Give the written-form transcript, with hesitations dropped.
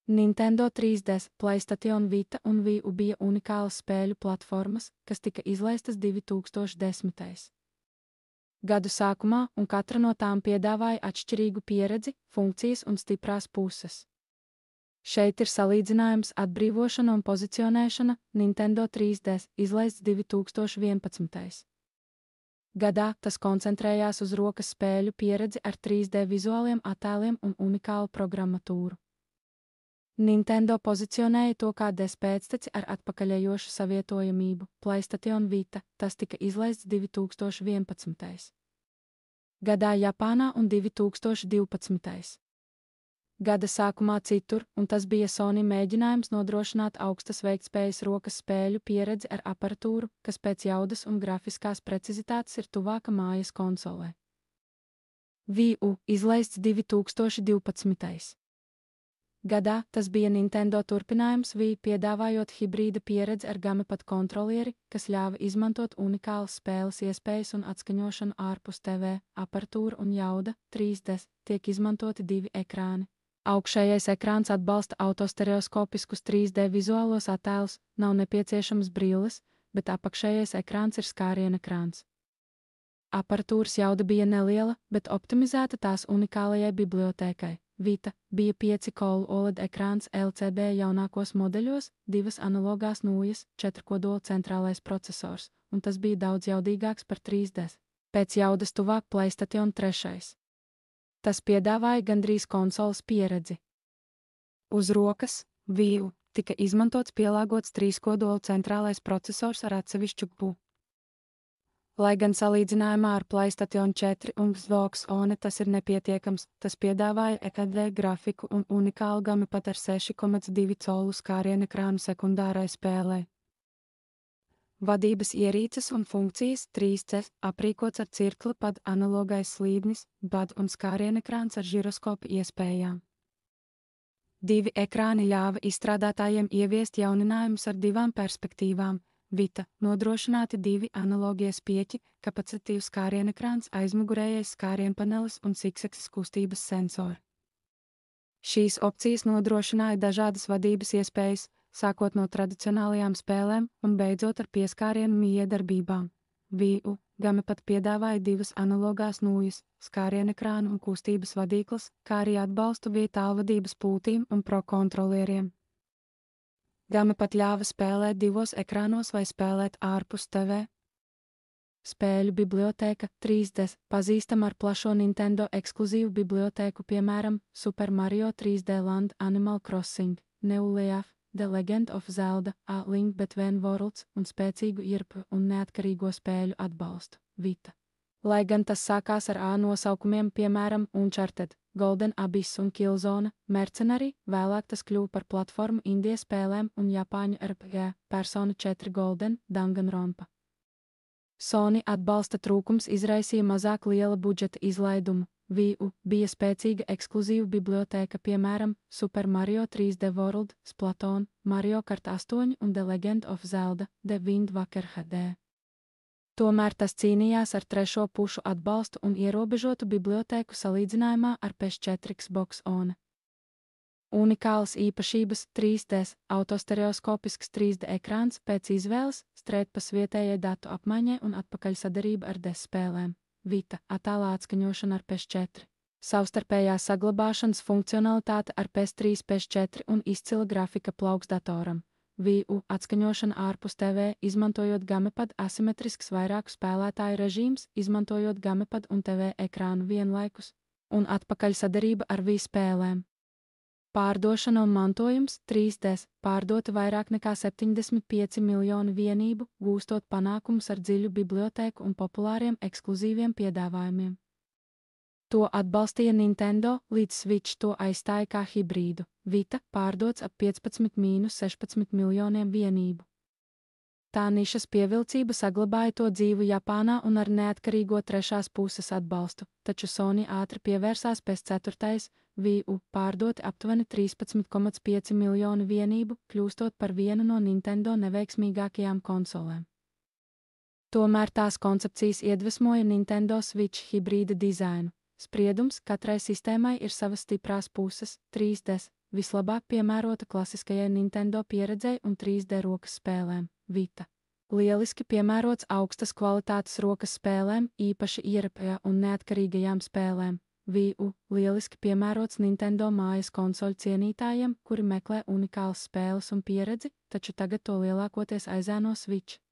Nintendo 3DS, PlayStation Vita un Wii U bija unikālas spēļu platformas, kas tika izlaistas 2010. Gadu sākumā, un katra no tām piedāvāja atšķirīgu pieredzi, funkcijas un stiprās puses. Šeit ir salīdzinājums atbrīvošana un pozicionēšana. Nintendo 3DS izlaists 2011. gadā. Tas koncentrējās uz rokas spēļu pieredzi ar 3D vizuāliem attēliem un unikālu programmatūru. Nintendo pozicionēja to kā DS pēcteci ar atpakaļejošu savietojamību. PlayStation Vita, tas tika izlaists 2011. gadā Japānā un 2012. gada sākumā citur, un tas bija Sony mēģinājums nodrošināt augstas veiktspējas rokas spēļu pieredzi ar aparatūru, kas pēc jaudas un grafiskās precizitātes ir tuvāka mājas konsolē. Wii U izlaists 2012. gadā. Tas bija Nintendo turpinājums Wii, piedāvājot hibrīda pieredzi ar gamepad kontrolieri, kas ļāva izmantot unikālas spēles iespējas un atskaņošanu ārpus TV. Aparatūra un jauda 3DS tiek izmantoti divi ekrāni. Augšējais ekrāns atbalsta autostereoskopiskus 3D vizuālos attēlus, nav nepieciešams brilles, bet apakšējais ekrāns ir skārienekrāns. Aparatūras jauda bija neliela, bet optimizēta tās unikālajai bibliotēkai. Vita bija 5-kolu OLED ekrāns LCD jaunākos modeļos, 2 analogās nūjas, 4 kodola centrālais procesors, un tas bija daudz jaudīgāks par 3DS. Pēc jaudas tuvāk PlayStation 3. Tas piedāvāja gandrīz konsoles pieredzi. Uz rokas Wii U tika izmantots pielāgots 3 kodola centrālais procesors ar atsevišķu GPU. Lai gan salīdzinājumā ar PlayStation 4 un Xbox One tas ir nepietiekams, tas piedāvāja HD grafiku un unikālu gamepad ar 6,2 colu skārienekrānu sekundārai spēlei. Vadības ierīces un funkcijas 3C aprīkots ar cirkli pad, analogais slīdnis, pad un skārienekrāns ar žiroskopu iespējām. Divi ekrāni ļāva izstrādātājiem ieviest jauninājumus ar 2 perspektīvām. Vita nodrošināti 2 analogie spieķi, kapacitīvs skārienekrāns, aizmugurējais skārienpanelis un siksekses kustības sensori. Šīs opcijas nodrošināja dažādas vadības iespējas, sākot no tradicionālajām spēlēm un beidzot ar pieskārienu miedarbībām. Wii U gamepad piedāvāja 2 analogās nūjas, skārienekrānu un kustības vadīklas, kā arī atbalstu vietālvadības pultīm un pro kontrolieriem. Gamepad ļāva spēlēt 2 ekrānos vai spēlēt ārpus TV. Spēļu bibliotēka 3DS pazīstama ar plašo Nintendo ekskluzīvu bibliotēku, piemēram, Super Mario 3D Land, Animal Crossing, New Leaf, The Legend of Zelda, A Link Between Worlds un spēcīgu IRP un neatkarīgo spēļu atbalstu. Vita. Lai gan tas sākās ar A nosaukumiem, piemēram, Uncharted, Golden Abyss un Killzone, Mercenary, vēlāk tas kļuva par platformu indie spēlēm un japāņu RPG, Persona 4 Golden, Danganronpa. Sony atbalsta trūkums izraisīja mazāk liela budžeta izlaidumu. Wii U bija spēcīga ekskluzīva bibliotēka, piemēram, Super Mario 3D World, Splatoon, Mario Kart 8 un The Legend of Zelda, The Wind Waker HD. Tomēr tas cīnījās ar trešo pušu atbalstu un ierobežotu bibliotēku salīdzinājumā ar PS4 Xbox One. Unikālas īpašības 3DS, autostereoskopisks 3D ekrāns pēc izvēles, strētpas vietējai datu apmaiņai un atpakaļsadarība ar DS spēlēm. Vita, attēlā atskaņošana ar PS4. Savstarpējā saglabāšanas funkcionalitāte ar PS3, PS4 un izcila grafika plauksdatoram. Wii U atskaņošana ārpus TV, izmantojot gamepad, asimetrisks vairāku spēlētāju režīms, izmantojot gamepad un TV ekrānu vienlaikus, un atpakaļsadarība ar Wii spēlēm. Pārdošana un mantojums 3DS pārdota vairāk nekā 75 miljoni vienību, gūstot panākumus ar dziļu bibliotēku un populāriem ekskluzīviem piedāvājumiem. To atbalstīja Nintendo, līdz Switch to aizstāja kā hibrīdu. Vita pārdots ap 15–16 miljoniem vienību. Tā nišas pievilcība saglabāja to dzīvu Japānā un ar neatkarīgo trešās puses atbalstu, taču Sony ātri pievērsās PS4, Wii U pārdoti aptuveni 13,5 miljonu vienību, kļūstot par vienu no Nintendo neveiksmīgākajām konsolēm. Tomēr tās koncepcijas iedvesmoja Nintendo Switch hibrīda dizainu. Spriedums katrai sistēmai ir savas stiprās puses, 3DS, vislabāk piemērota klasiskajai Nintendo pieredzei un 3D rokas spēlēm. Vita. Lieliski piemērots augstas kvalitātes rokas spēlēm, īpaši ierapajā un neatkarīgajām spēlēm. Wii U lieliski piemērots Nintendo mājas konsoļu cienītājiem, kuri meklē unikālas spēles un pieredzi, taču tagad to lielākoties aizēno Switch.